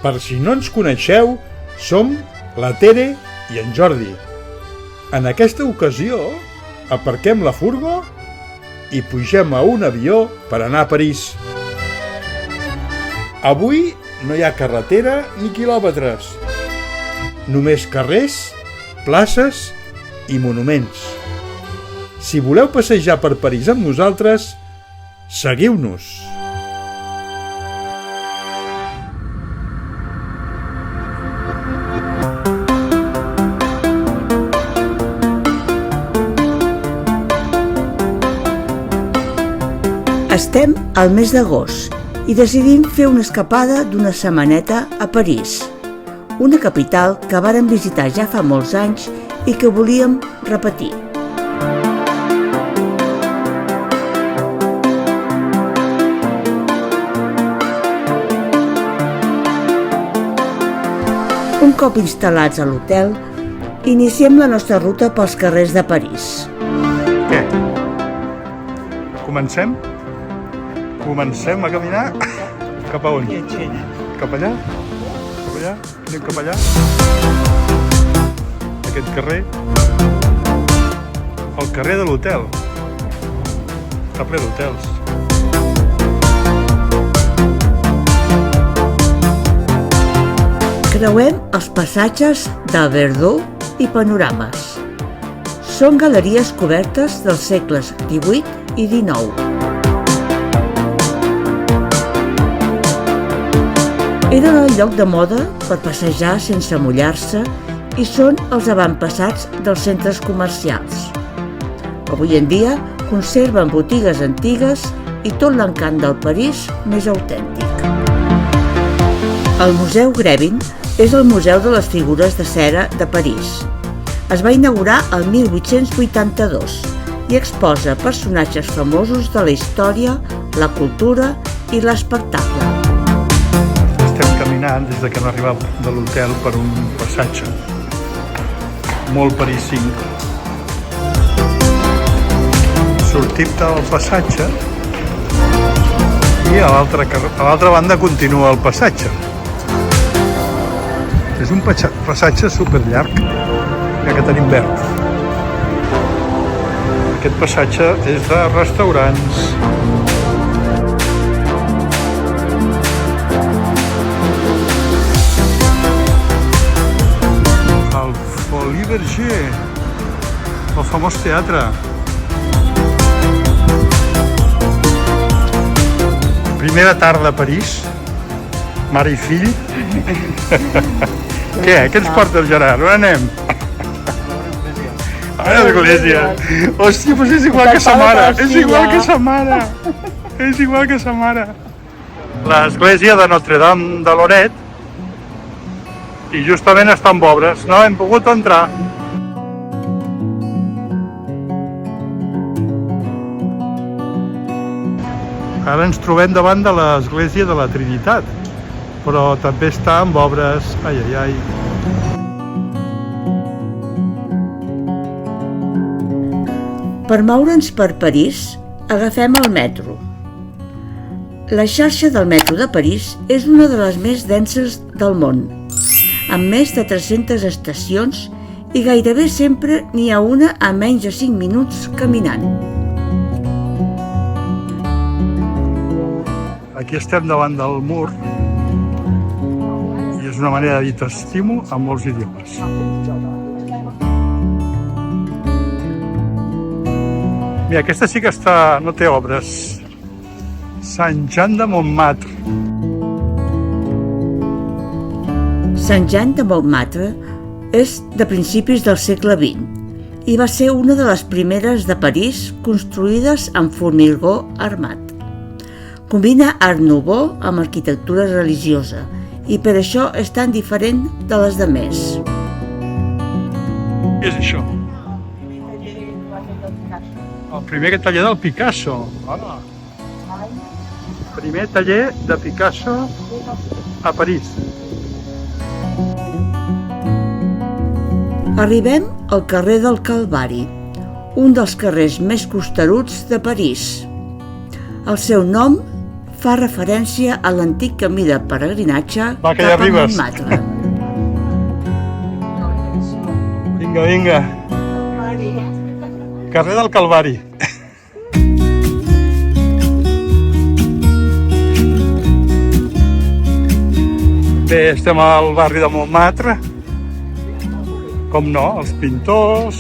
Per si no ens coneixeu, som la Tere i en Jordi. En aquesta ocasió, aparquem la furgo i pugem a un avió per anar a París. Avui no hi ha carretera ni quilòmetres, només carrers, places i monuments. Si voleu passejar per París amb nosaltres, seguiu-nos. Estem al mes d'agost i decidim fer una escapada d'una setmaneta a París, una capital que vàrem visitar ja fa molts anys i que volíem repetir. Un cop instal·lats a l'hotel, iniciem la nostra ruta pels carrers de París. Què? Comencem? Comencem a caminar cap a on? Cap allà? Cap allà? Anem cap allà? Aquest carrer? El carrer de l'hotel. Està ple d'hotels. Creuem els passatges de Verdú i Panorames. Són galeries cobertes dels segles XVIII i XIX. Eren el lloc de moda per passejar sense mullar-se i són els avantpassats dels centres comercials. Avui en dia conserven botigues antigues i tot l'encant del París més autèntic. El Museu Grévin és el museu de les figures de cera de París. Es va inaugurar el 1882 i exposa personatges famosos de la història, la cultura i l'espectacle. Estem caminant des que hem arribat de l'hotel per un passatge molt parisinc. Sortim del passatge i a l'altra banda continua el passatge. És un passatge superllarg, ja que tenim verd. Aquest passatge és de restaurants. El Folies Bergère, el famós teatre. Primera tarda a París, mare i fill. Què ens porta el Gerard? On anem? A l'església. Hòstia, doncs és igual que sa mare. És igual que sa mare. És igual que sa mare. L'església de Notre-Dame de Lorette. I justament està en obres. No hem pogut entrar. Ara ens trobem davant de l'església de la Trinitat, però també està en obres. Ai, ai, ai. Per moure'ns per París, agafem el metro. La xarxa del metro de París és una de les més denses del món, amb més de 300 estacions i gairebé sempre n'hi ha una a menys de 5 minuts caminant. Aquí estem davant del mur i és una manera de dir t'estimo en molts idiomes. Mira, aquesta sí que no té obres. Saint-Jean de Montmartre. Saint-Jean de Montmartre és de principis del segle XX i va ser una de les primeres de París construïdes amb formigó armat. Combina Art Nouveau amb arquitectura religiosa i per això és tan diferent de les demés. Què és això? El primer taller del Picasso. Hola. Primer taller de Picasso a París. Arribem al carrer del Calvari, un dels carrers més costeruts de París. El seu nom fa referència a l'antic camí de peregrinatge Va, que ja cap a arribes. Montmartre. Vinga, vinga. Carrer del Calvari. Bé, estem al barri de Montmartre. Com no, els pintors.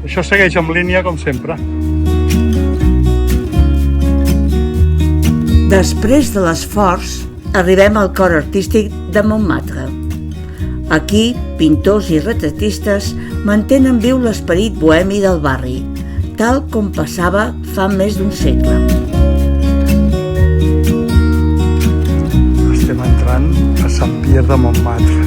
Això segueix en línia, com sempre. Després de l'esforç, arribem al cor artístic de Montmartre. Aquí, pintors i retratistes mantenen viu l'esperit bohemi del barri, tal com passava fa més d'un segle. Estem entrant a Sant Pierre de Montmartre.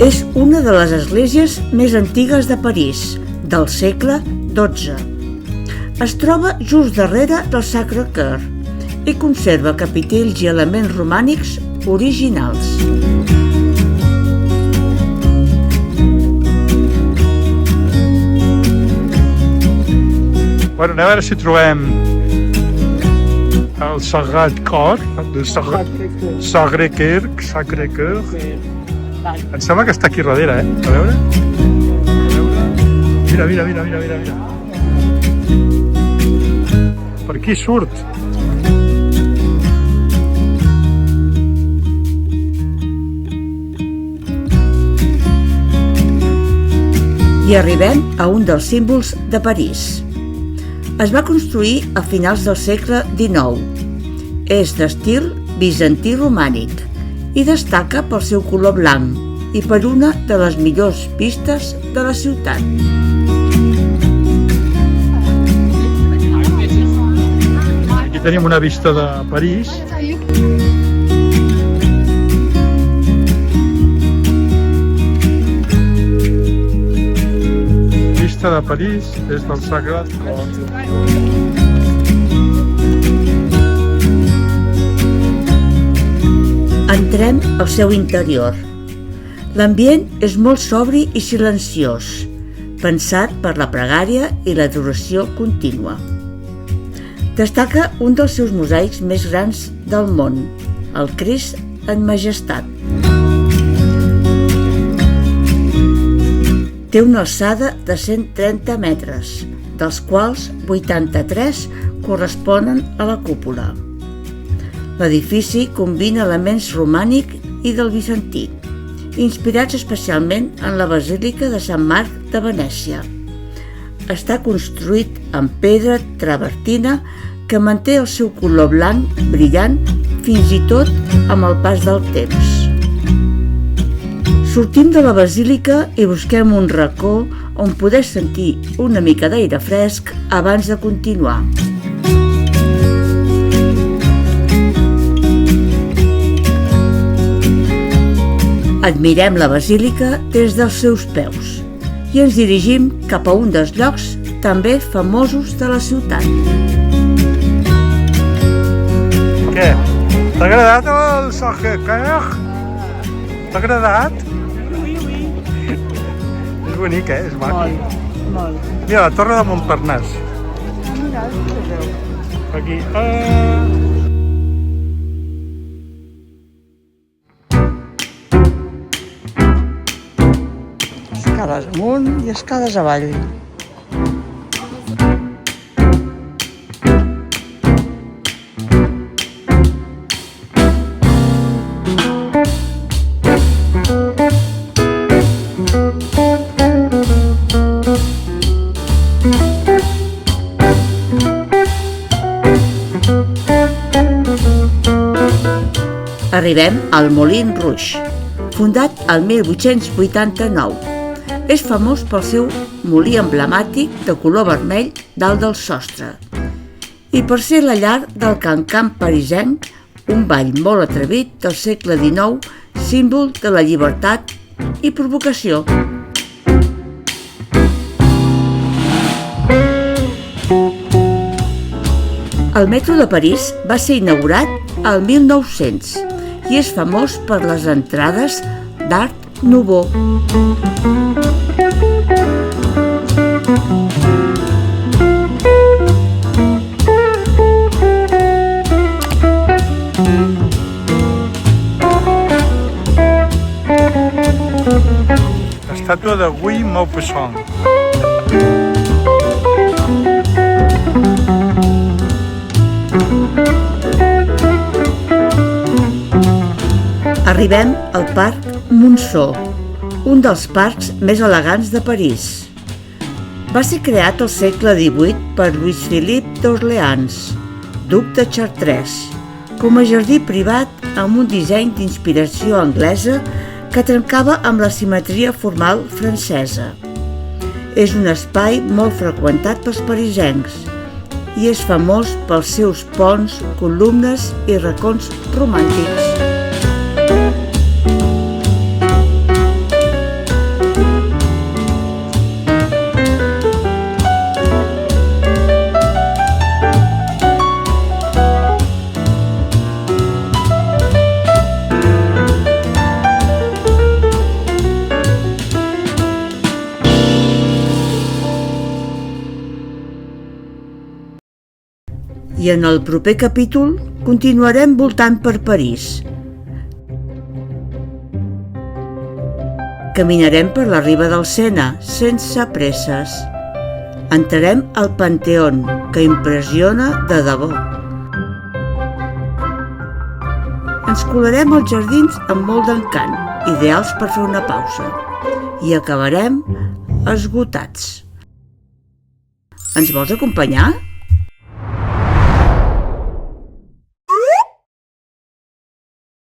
És una de les esglésies més antigues de París, del segle XII. Es troba just darrere del Sacre Cœur i conserva capitells i elements romànics originals. Bueno, anem a veure si trobem el Sagrat Cor, el Sacre Cœur. Em sembla que està aquí darrere, eh? A veure. Mira. Per aquí surt. I arribem a un dels símbols de París. Es va construir a finals del segle XIX. És d'estil bizantí romànic i destaca pel seu color blanc i per una de les millors vistes de la ciutat. Aquí tenim una vista de París. Vista de París des del Sagrat Cor. Entrem al seu interior. L'ambient és molt sobri i silenciós, pensat per la pregària i l'adoració contínua. Destaca un dels seus mosaics més grans del món, el Crist en Majestat. Té una alçada de 130 metres, dels quals 83 corresponen a la cúpula. L'edifici combina elements romànic i del bizantí, inspirats especialment en la Basílica de Sant Marc de Venècia. Està construït amb pedra travertina que manté el seu color blanc brillant fins i tot amb el pas del temps. Sortim de la basílica i busquem un racó on poder sentir una mica d'aire fresc abans de continuar. Admirem la basílica des dels seus peus i ens dirigim cap a un dels llocs també famosos de la ciutat. Què? T'ha agradat el Sacre Cœur? T'ha agradat? És bonic, eh? És maco. Molt. Mira, la Torre de Montparnasse. Mira, Aquí. escales amunt i escales avall. Arribem al Moulin Rouge, fundat el 1889. És famós pel seu molí emblemàtic de color vermell dalt del sostre i per ser la llar del cancan parisenc, un ball molt atrevit del segle XIX, símbol de la llibertat i provocació. El metro de París va ser inaugurat al 1900 i és famós per les entrades d'Art Nouveau. Estàtua de Guy Maupassant. Arribem al Parc Monceau, un dels parcs més elegants de París. Va ser creat al segle XVIII per Louis-Philippe d'Orléans, duc de Chartres, com a jardí privat amb un disseny d'inspiració anglesa que trencava amb la simetria formal francesa. És un espai molt freqüentat pels parisencs i és famós pels seus ponts, columnes i racons romàntics. I en el proper capítol continuarem voltant per París. Caminarem per la riba del Sena, sense presses. Entrarem al Panteón, que impressiona de debò. Ens colarem als jardins amb molt d'encant, ideals per fer una pausa. I acabarem esgotats. Ens vols acompanyar?